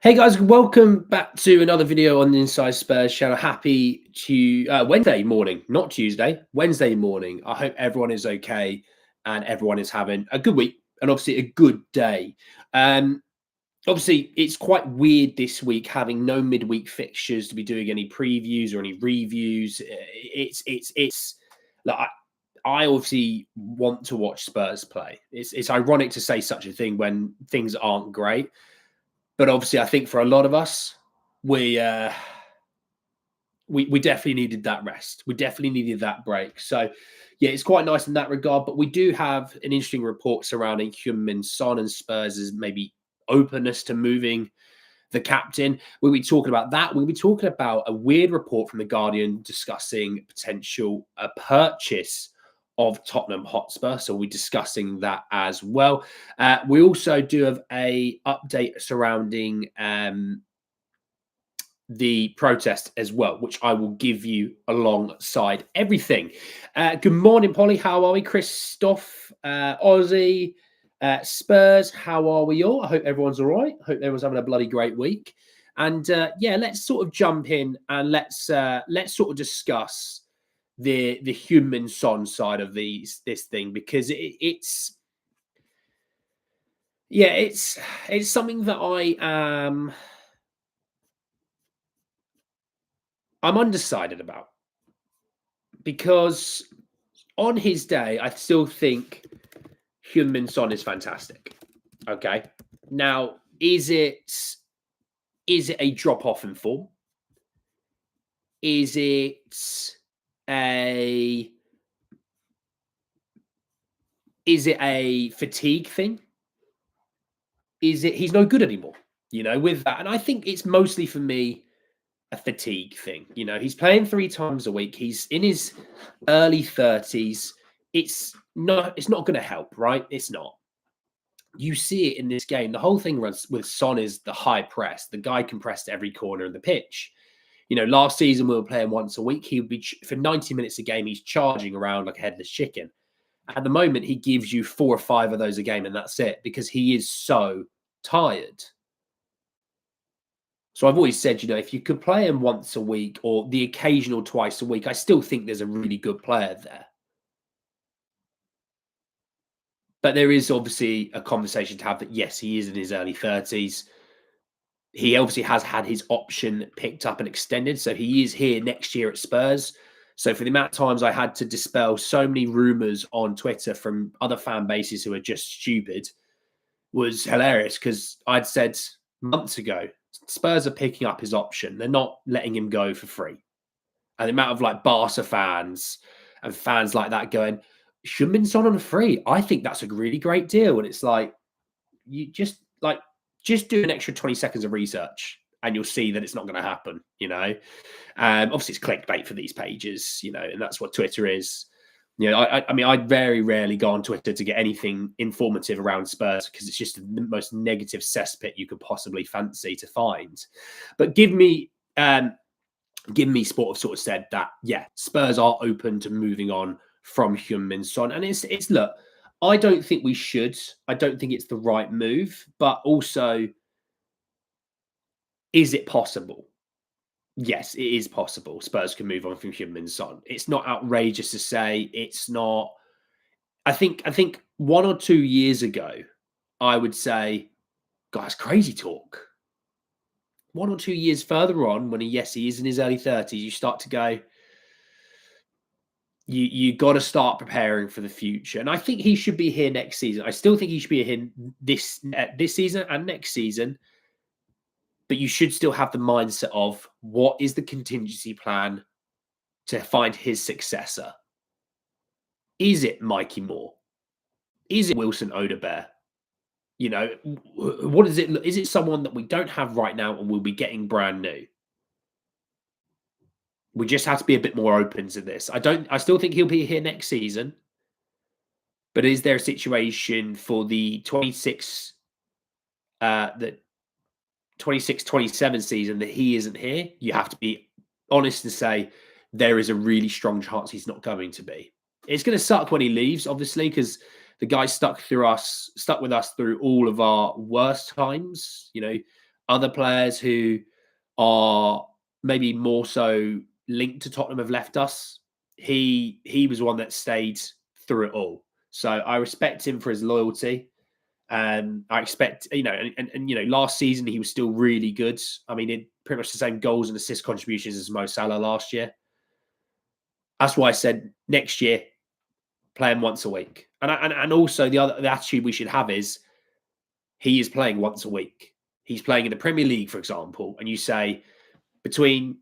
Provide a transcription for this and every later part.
Hey guys, welcome back to another video on the Inside Spurs channel. Happy Wednesday morning, not Tuesday, Wednesday morning. I hope everyone is okay and everyone is having a good week and obviously a good day. Um, Obviously, it's quite weird this week having no midweek fixtures to be doing any previews or any reviews. It's like I obviously want to watch Spurs play. It's ironic to say such a thing when things aren't great. But obviously, I think for a lot of us, we uh, we definitely needed that rest. We definitely needed that break. So, yeah, it's quite nice in that regard. But we do have an interesting report surrounding Heung-min Son and Spurs' maybe openness to moving the captain. We'll be talking about that. We'll be talking about a weird report from the Guardian discussing potential purchase of Tottenham Hotspur. So we're discussing that as well. We also do have a update surrounding the protest as well, which I will give you alongside everything. Good morning, Polly. How are we? Christoph, Aussie, Spurs. How are we all? I hope everyone's all right. I hope everyone's having a bloody great week. And yeah, let's sort of jump in and let's sort of discuss the Heung-min Son side of this thing because it's yeah, it's something that I'm undecided about because on his day, I still think Heung-min Son is fantastic. Okay. Now, is it a drop off in form? Is it a fatigue thing? Is it he's no good anymore, with that? And I think it's mostly for me a fatigue thing. He's playing 3 times a week. He's in his early 30s. It's not going to help, right? It's not. You see it in this game. The whole thing with Son is the high press. The guy can press to every corner of the pitch. Last season we were playing once a week. He would be for 90 minutes a game. He's charging around like a headless chicken. At the moment, he gives you 4 or 5 of those a game, and that's it because he is so tired. So I've always said, if you could play him once a week or the occasional twice a week, I still think there's a really good player there. But there is obviously a conversation to have that, yes, he is in his early 30s. He obviously has had his option picked up and extended. So he is here next year at Spurs. So for the amount of times I had to dispel so many rumors on Twitter from other fan bases who are just stupid was hilarious because I'd said months ago, Spurs are picking up his option. They're not letting him go for free. And the amount of like Barca fans and fans like that going, Heung-min Son on a free. I think that's a really great deal. And it's like, you just do an extra 20 seconds of research and you'll see that it's not going to happen, Obviously, it's clickbait for these pages, and that's what Twitter is. I mean, I very rarely go on Twitter to get anything informative around Spurs because it's just the most negative cesspit you could possibly fancy to find. But give me Sport have sort of said that, yeah, Spurs are open to moving on from Heung-min Son. And it's look, I don't think we should. I don't think it's the right move, but also, is it possible? Yes, it is possible. Spurs can move on from Heung-min Son. It's not outrageous to say. It's not. I think 1 or 2 years ago, I would say, guys, crazy talk. 1 or 2 years further on, when he is in his early 30s, you start to go, you got to start preparing for the future. And I think he should be here next season. I still think he should be here this season and next season. But you should still have the mindset of what is the contingency plan to find his successor? Is it Mikey Moore? Is it Wilson Odebear? What is it? Is it someone that we don't have right now and we'll be getting brand new? We just have to be a bit more open to this. I still think he'll be here next season. But is there a situation for the 26-27 season that he isn't here? You have to be honest and say there is a really strong chance he's not going to be. It's going to suck when he leaves, obviously, because the guy stuck with us through all of our worst times. Other players who are maybe more so linked to Tottenham have left us. He was one that stayed through it all. So I respect him for his loyalty. I expect, and last season he was still really good. I mean, it pretty much the same goals and assist contributions as Mo Salah last year. That's why I said next year, play him once a week. And also the attitude we should have is he is playing once a week. He's playing in the Premier League, for example, and you say between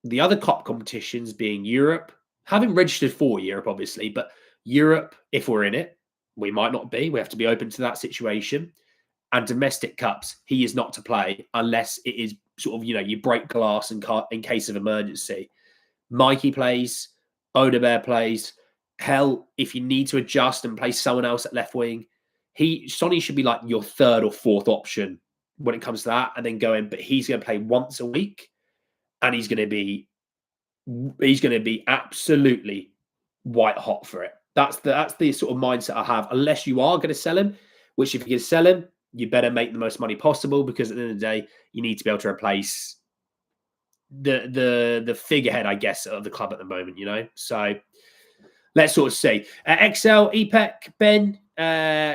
the other cup competitions being Europe, having registered for Europe, obviously, but Europe, if we're in it, we might not be. We have to be open to that situation. And domestic cups, he is not to play unless it is sort of, you break glass in case of emergency. Mikey plays, Odebear plays. Hell, if you need to adjust and play someone else at left wing, Sonny should be like your third or fourth option when it comes to that, and then but he's going to play once a week, and he's going to be absolutely white hot for it. That's the sort of mindset I have. Unless you are going to sell him, which if you can sell him, you better make the most money possible, because at the end of the day, you need to be able to replace the figurehead, I guess, of the club at the moment. So let's sort of see. XL, EPEC, Ben,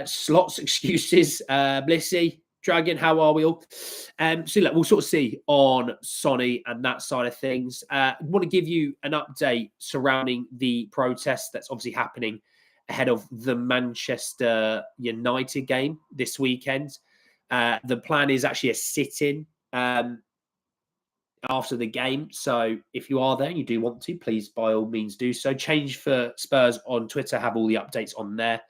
slots, excuses, Blissy, Dragon, how are we all? So look, we'll sort of see on Sonny and that side of things. I want to give you an update surrounding the protest that's obviously happening ahead of the Manchester United game this weekend. The plan is actually a sit-in after the game. So if you are there and you do want to, please by all means do so. Change for Spurs on Twitter, have all the updates on there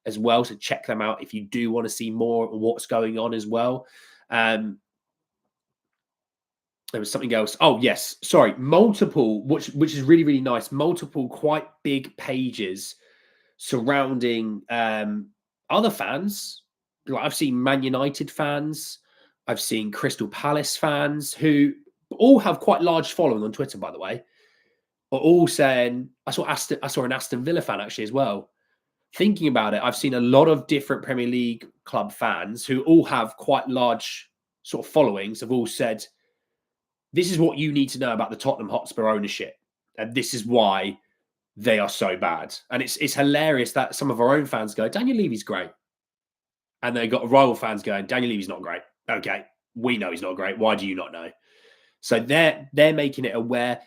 as well. So check them out if you do want to see more of what's going on as well. There was something else. Oh, yes. Sorry. Multiple, which is really, really nice. Multiple quite big pages surrounding other fans. Like I've seen Man United fans. I've seen Crystal Palace fans who all have quite large following on Twitter, by the way, are all saying, I saw an Aston Villa fan actually as well. Thinking about it, I've seen a lot of different Premier League club fans who all have quite large sort of followings have all said, this is what you need to know about the Tottenham Hotspur ownership. And this is why they are so bad. And it's hilarious that some of our own fans go, Daniel Levy's great. And they got rival fans going, Daniel Levy's not great. Okay, we know he's not great. Why do you not know? So they're making it aware.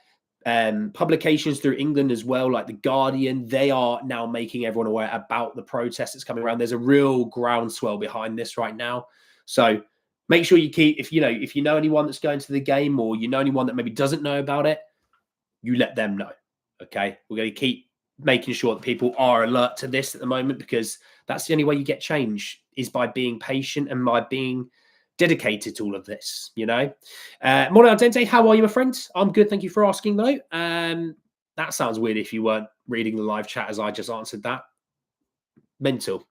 Publications through England as well, like The Guardian, they are now making everyone aware about the protest that's coming around. There's a real groundswell behind this right now. So make sure you keep, if you know anyone that's going to the game, or you know anyone that maybe doesn't know about it, you let them know. Okay, we're going to keep making sure that people are alert to this at the moment, because that's the only way you get change, is by being patient and by being dedicated to all of this, Morning Al Dente, how are you, my friend? I'm good, thank you for asking, though. That sounds weird if you weren't reading the live chat as I just answered that. Mental.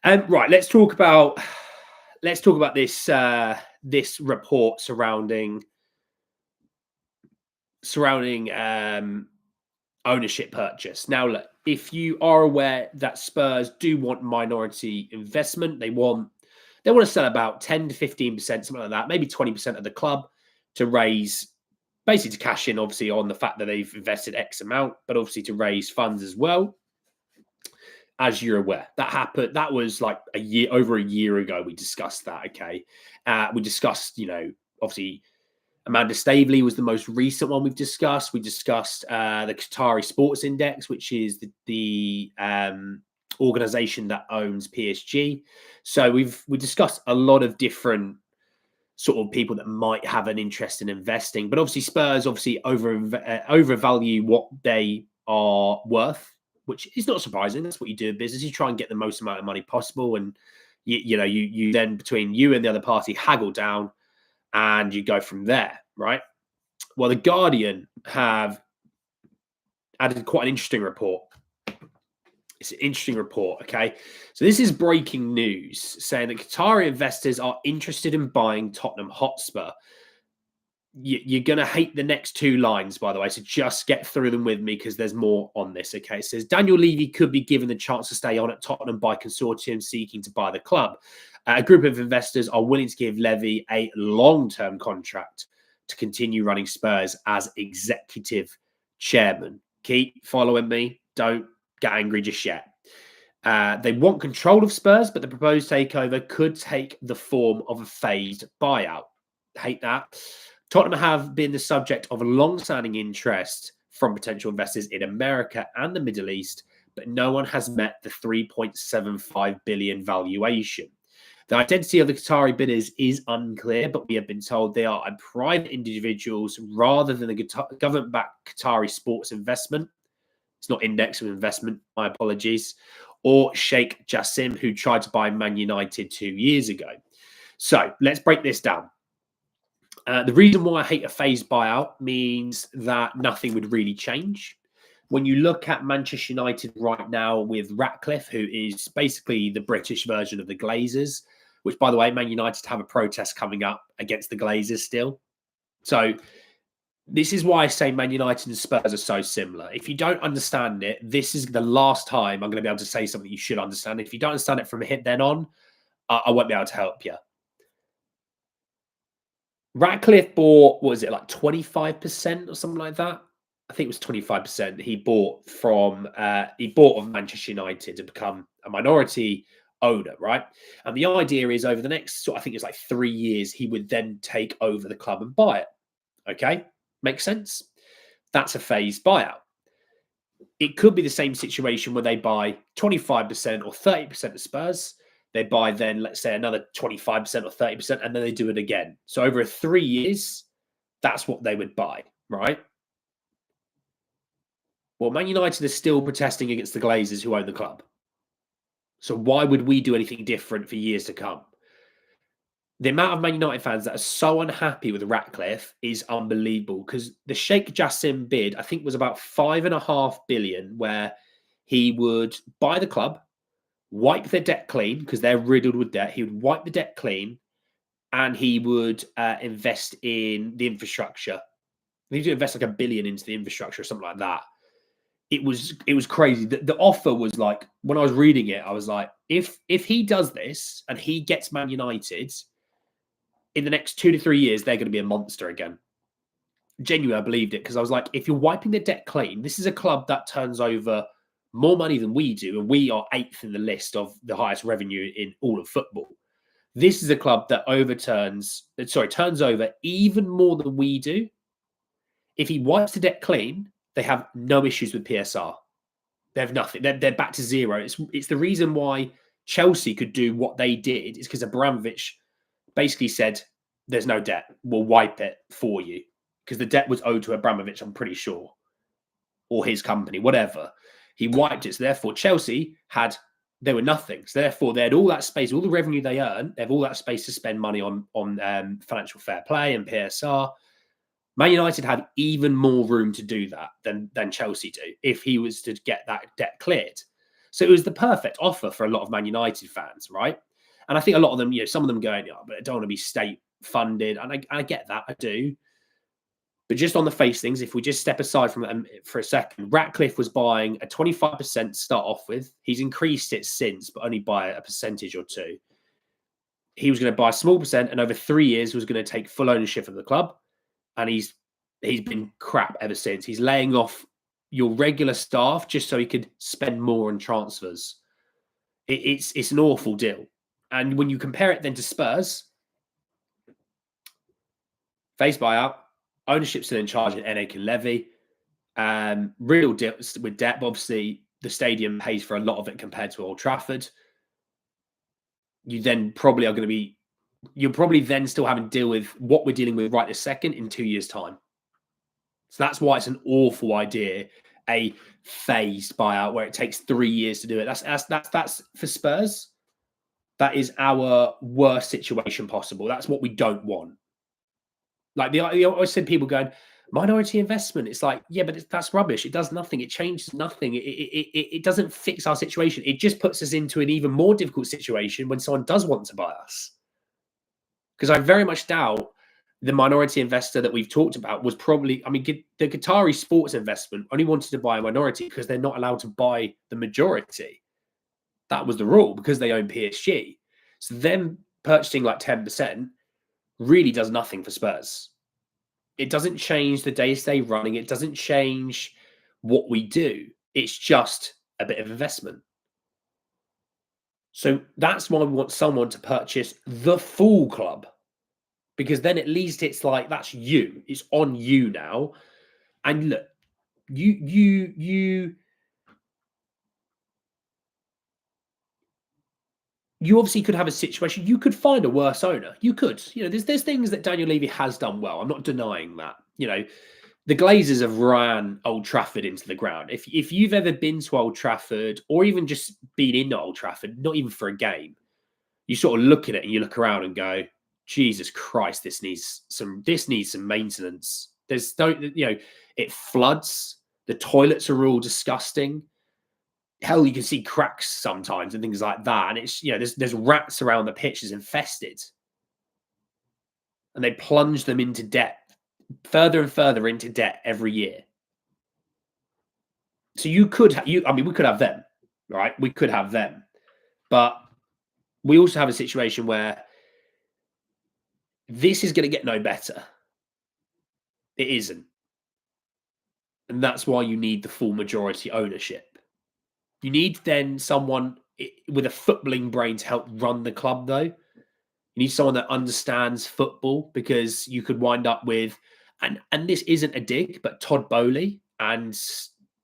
Right, let's talk about this report surrounding ownership purchase. Now, look, if you are aware that Spurs do want minority investment, they want to sell about 10 to 15%, something like that, maybe 20% of the club, to raise, basically to cash in, obviously, on the fact that they've invested X amount, but obviously to raise funds as well. As you're aware, that happened. That was like over a year ago. We discussed that. Okay. We discussed, obviously Amanda Staveley was the most recent one we've discussed. We discussed the Qatari Sports Index, which is the organization that owns PSG. So we discussed a lot of different sort of people that might have an interest in investing, but obviously Spurs overvalue what they are worth, which is not surprising. That's what you do in business. You try and get the most amount of money possible, and you then, between you and the other party, haggle down, and you go from there, right? Well, The Guardian have added quite an interesting report. It's an interesting report, okay? So this is breaking news saying that Qatari investors are interested in buying Tottenham Hotspur. You're going to hate the next two lines, by the way, so just get through them with me, because there's more on this, okay? It says, Daniel Levy could be given the chance to stay on at Tottenham by consortium seeking to buy the club. A group of investors are willing to give Levy a long-term contract to continue running Spurs as executive chairman. Keep following me. Don't get angry just yet. They want control of Spurs, but the proposed takeover could take the form of a phased buyout. Hate that. Tottenham have been the subject of a long-standing interest from potential investors in America and the Middle East, but no one has met the 3.75 billion valuation. The identity of the Qatari bidders is unclear, but we have been told they are private individuals rather than a government-backed Qatari sports investment. It's not index of investment, my apologies. Or Sheikh Jassim, who tried to buy Man United 2 years ago. So let's break this down. The reason why I hate a phased buyout means that nothing would really change. When you look at Manchester United right now with Ratcliffe, who is basically the British version of the Glazers, which, by the way, Man United have a protest coming up against the Glazers still. So this is why I say Man United and Spurs are so similar. If you don't understand it, this is the last time I'm going to be able to say something you should understand. If you don't understand it from then on, I won't be able to help you. Ratcliffe bought, what was it, like 25% or something like that? I think it was 25%. He bought of Manchester United to become a minority owner, right? And the idea is over the next, I think it's like 3 years, he would then take over the club and buy it. Okay, makes sense. That's a phased buyout. It could be the same situation where they buy 25% or 30% of Spurs. They buy then, let's say, another 25% or 30%, and then they do it again. So over 3 years, that's what they would buy, right? Well, Man United is still protesting against the Glazers who own the club. So why would we do anything different for years to come? The amount of Man United fans that are so unhappy with Ratcliffe is unbelievable because the Sheikh Jassim bid, I think, was about 5.5 billion, where he would buy the club, wipe their debt clean because they're riddled with debt. He would wipe the debt clean and he would invest in the infrastructure. He need to invest like 1 billion into the infrastructure or something like that. It was crazy. The offer was like, when I was reading it, I was like, if he does this and he gets Man United, in the next 2 to 3 years, they're going to be a monster again. Genuinely, I believed it because I was like, if you're wiping the debt clean, this is a club that turns over more money than we do, and we are 8th in the list of the highest revenue in all of football. This is a club that turns over even more than we do. If he wipes the debt clean, they have no issues with PSR. They have nothing. They're back to zero. It's the reason why Chelsea could do what they did is because Abramovich basically said, there's no debt. We'll wipe it for you. Because the debt was owed to Abramovich, I'm pretty sure. Or his company, whatever. He wiped it. So therefore, Chelsea they were nothing. So therefore, they had all that space, all the revenue they earn, they have all that space to spend money on financial fair play and PSR. Man United had even more room to do that than Chelsea do if he was to get that debt cleared. So it was the perfect offer for a lot of Man United fans, right? And I think a lot of them, some of them going, but I don't want to be state funded. And I get that, I do. But just on the face things, if we just step aside from that for a second, Ratcliffe was buying a 25% to start off with. He's increased it since, but only by a percentage or two. He was going to buy a small percent, and over 3 years was going to take full ownership of the club. And he's been crap ever since. He's laying off your regular staff just so he could spend more on transfers. It's an awful deal. And when you compare it then to Spurs, phased buyout, ownership still in charge at NA and Levy, real deal with debt. But obviously, the stadium pays for a lot of it compared to Old Trafford. You then probably are going to be, you're probably then still having to deal with what we're dealing with right this second in 2 years' time. So that's why it's an awful idea, a phased buyout where it takes 3 years to do it. That's for Spurs. That is our worst situation possible. That's what we don't want. Like I always said, people going minority investment. It's like, yeah, but that's rubbish. It does nothing. It changes nothing. It doesn't fix our situation. It just puts us into an even more difficult situation when someone does want to buy us. Because I very much doubt the minority investor that we've talked about was probably, the Qatari sports investment only wanted to buy a minority because they're not allowed to buy the majority. That was the rule because they own PSG. So them purchasing like 10% really does nothing for Spurs. It doesn't change the day-to-day running. It doesn't change what we do. It's just a bit of investment. So that's why we want someone to purchase the full club, because then at least it's like that's you. It's on you now. And look, you obviously could have a situation. You could find a worse owner. You could. There's things that Daniel Levy has done well. I'm not denying that. The Glazers have ran Old Trafford into the ground. If you've ever been to Old Trafford or even just been in Old Trafford, not even for a game, you sort of look at it and you look around and go, Jesus Christ, this needs some maintenance. There's it floods. The toilets are all disgusting. Hell, you can see cracks sometimes and things like that. And it's, there's rats around the pitch, is infested. And they plunge them into debt, further and further into debt every year. So we could have them, right? We could have them. But we also have a situation where this is going to get no better. It isn't. And that's why you need the full majority ownership. You need then someone with a footballing brain to help run the club, though. You need someone that understands football, because you could wind up with, and this isn't a dig, but Todd Bowley and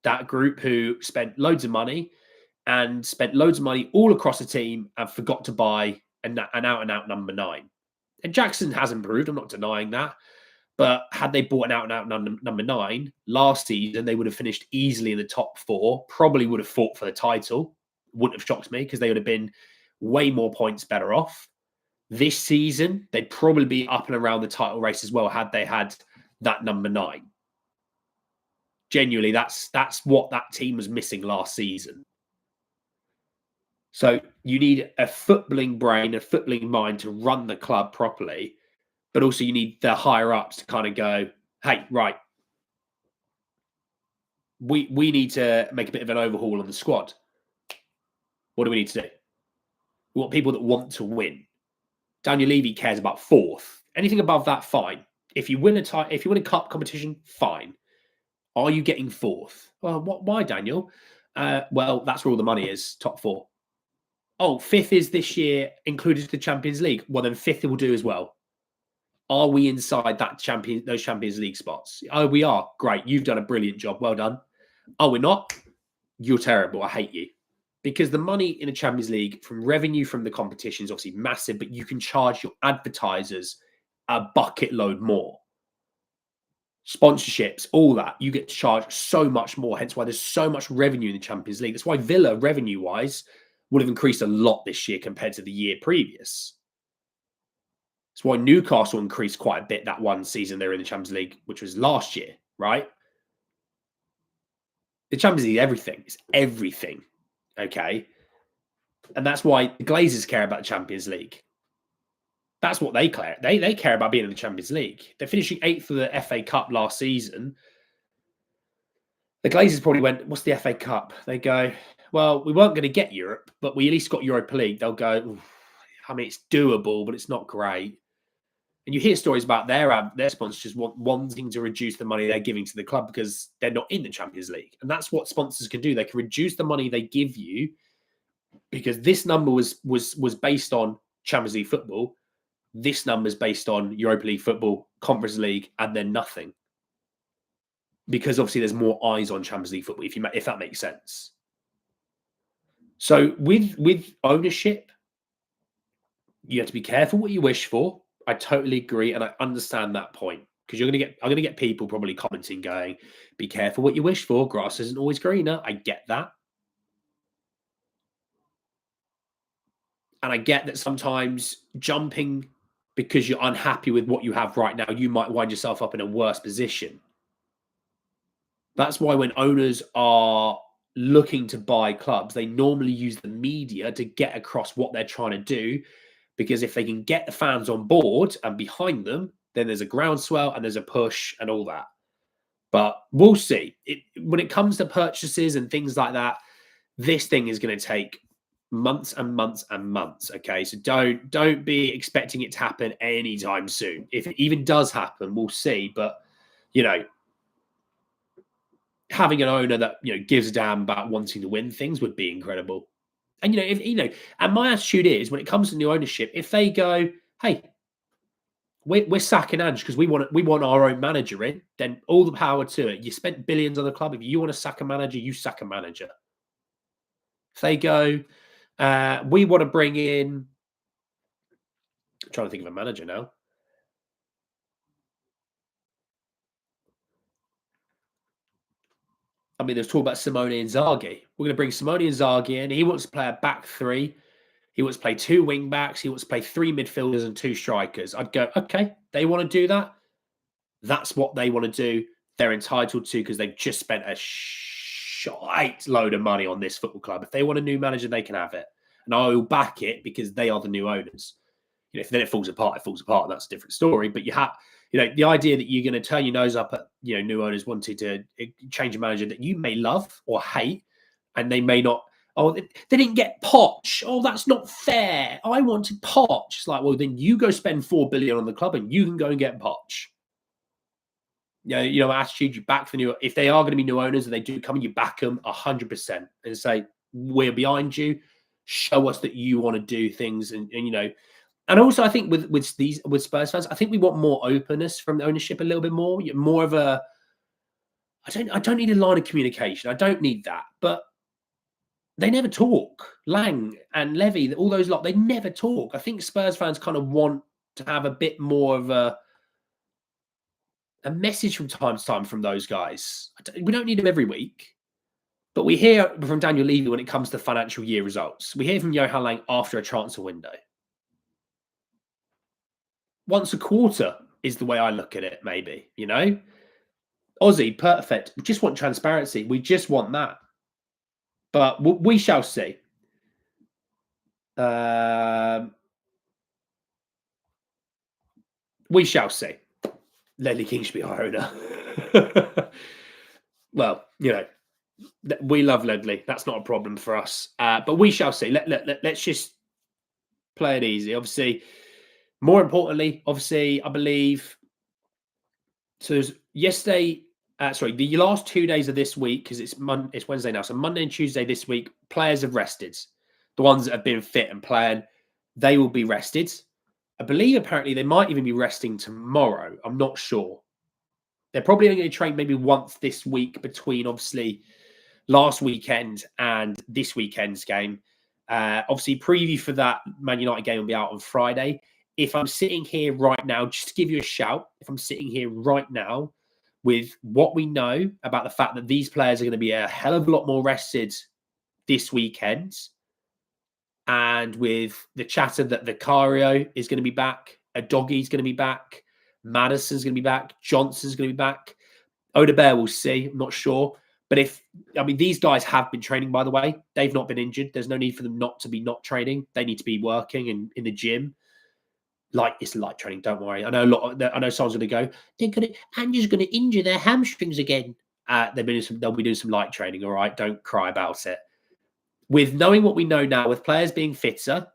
that group who spent loads of money all across the team and forgot to buy an out-and-out number 9. And Jackson has improved, I'm not denying that. But had they bought an out-and-out number 9 last season, they would have finished easily in the top 4, probably would have fought for the title. Wouldn't have shocked me, because they would have been way more points better off. This season, they'd probably be up and around the title race as well had they had that number 9. Genuinely, that's what that team was missing last season. So you need a footballing brain, a footballing mind to run the club properly. But also you need the higher ups to kind of go, hey, right, we need to make a bit of an overhaul on the squad. What do we need to do? We want people that want to win. Daniel Levy cares about 4th. Anything above that, fine. If you win a cup competition, fine. Are you getting 4th? Well, why, Daniel? Well, that's where all the money is, top 4. Oh, 5th is this year included the Champions League. Well, then 5th will do as well. Are we inside those Champions League spots? Oh, we are. Great. You've done a brilliant job. Well done. Oh, we're not? You're terrible. I hate you. Because the money in the Champions League from revenue from the competition is obviously massive, but you can charge your advertisers a bucket load more. Sponsorships, all that. You get charged so much more. Hence why there's so much revenue in the Champions League. That's why Villa, revenue-wise, would have increased a lot this year compared to the year previous. That's why Newcastle increased quite a bit that one season they were in the Champions League, which was last year, right? The Champions League is everything. It's everything, okay? And that's why the Glazers care about the Champions League. That's what they care. They care about being in the Champions League. They're finishing 8th for the FA Cup last season. The Glazers probably went, what's the FA Cup? They go, well, we weren't going to get Europe, but we at least got Europa League. They'll go, I mean, it's doable, but it's not great. And you hear stories about their sponsors wanting to reduce the money they're giving to the club because they're not in the Champions League. And that's what sponsors can do. They can reduce the money they give you, because this number was based on Champions League football. This number is based on Europa League football, Conference League, and then nothing. Because obviously there's more eyes on Champions League football, if that makes sense. So with ownership, you have to be careful what you wish for. I totally agree, and I understand that point, because I'm going to get people probably commenting going, "Be careful what you wish for. Grass isn't always greener." I get that, and I get that sometimes jumping because you're unhappy with what you have right now, you might wind yourself up in a worse position. That's why when owners are looking to buy clubs, they normally use the media to get across what they're trying to do. Because if they can get the fans on board and behind them, then there's a groundswell and there's a push and all that. But we'll see. When it comes to purchases and things like that, this thing is going to take months and months and months. Okay, so don't be expecting it to happen anytime soon. If it even does happen, we'll see. But you know, having an owner that gives a damn about wanting to win things would be incredible. And if and my attitude is when it comes to new ownership, if they go, hey, we're sacking Ange because we want our own manager in, then all the power to it. You spent billions on the club. If you want to sack a manager, you sack a manager. If they go, we want to bring in. I'm trying to think of a manager now. I mean, there's talk about Simone Inzaghi. We're going to bring Simone Inzaghi in. He wants to play a back three. He wants to play two wing backs. He wants to play three midfielders and two strikers. I'd go, okay, they want to do that. That's what they want to do. They're entitled to because they've just spent a shite load of money on this football club. If they want a new manager, they can have it. And I will back it because they are the new owners. If then it falls apart, it falls apart. That's a different story. But you have, the idea that you're going to turn your nose up at, new owners wanting to change a manager that you may love or hate, and they may not. Oh, they didn't get Poch. Oh, that's not fair. I wanted Poch. It's like, well, then you go spend $4 billion on the club, and you can go and get Poch. Attitude. You back the new. If they are going to be new owners and they do come in, you back them 100% and say we're behind you. Show us that you want to do things, and And also, I think with Spurs fans, I think we want more openness from the ownership a little bit more. More of a, I don't need a line of communication. I don't need that. But they never talk. Lang and Levy, all those lot, they never talk. I think Spurs fans kind of want to have a bit more of a message from time to time from those guys. We don't need them every week. But we hear from Daniel Levy when it comes to financial year results. We hear from Johan Lang after a transfer window. Once a quarter is the way I look at it, maybe, Aussie, perfect. We just want transparency. We just want that. But we shall see. We shall see. Ledley King should be our owner. Well, we love Ledley. That's not a problem for us. But we shall see. Let's just play it easy. Obviously, more importantly, I believe. So there's yesterday. The last 2 days of this week, because it's Wednesday now. So Monday and Tuesday this week, players have rested. The ones that have been fit and playing, they will be rested. I believe apparently they might even be resting tomorrow. I'm not sure. They're probably only going to train maybe once this week between obviously last weekend and this weekend's game. Obviously, preview for that Man United game will be out on Friday. If I'm sitting here right now, just to give you a shout, if I'm sitting here right now with what we know about the fact that these players are going to be a hell of a lot more rested this weekend, and with the chatter that Vicario is going to be back, Adoggy's going to be back, Madison's going to be back, Johnson's going to be back, Odebear we'll see, I'm not sure. But these guys have been training, by the way. They've not been injured. There's no need for them not to be not training. They need to be working in the gym. It's light training, don't worry. I know someone's going to go, Ange's going to injure their hamstrings again. They'll be doing some light training, all right? Don't cry about it. With knowing what we know now, with players being fitter,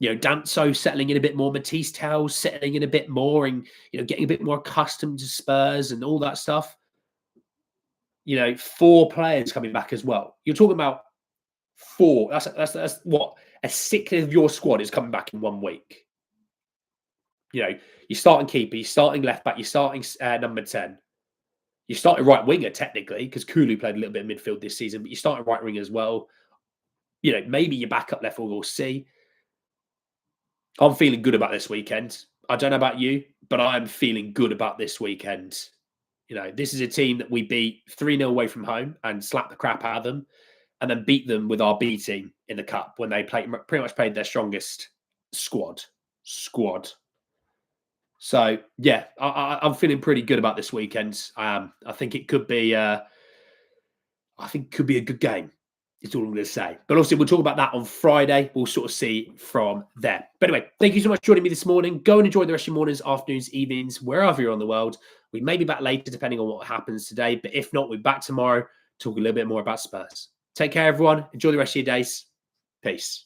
Danso settling in a bit more, Matisse Towels settling in a bit more, and getting a bit more accustomed to Spurs and all that stuff. 4 players coming back as well. You're talking about 4. That's what a sixth of your squad is coming back in 1 week. You're starting keeper, you're starting left back, you're starting number 10. You're starting right winger technically because Kulu played a little bit of midfield this season, but you're starting right winger as well. Maybe your backup left we'll see. I'm feeling good about this weekend. I don't know about you, but I'm feeling good about this weekend. This is a team that we beat 3-0 away from home and slapped the crap out of them, and then beat them with our B team in the cup when they pretty much played their strongest squad. So yeah, I'm feeling pretty good about this weekend. I think it could be. I think it could be a good game. It's all I'm going to say. But obviously, we'll talk about that on Friday. We'll sort of see from there. But anyway, thank you so much for joining me this morning. Go and enjoy the rest of your mornings, afternoons, evenings, wherever you're on the world. We may be back later, depending on what happens today. But if not, we're back tomorrow, talk a little bit more about Spurs. Take care, everyone. Enjoy the rest of your days. Peace.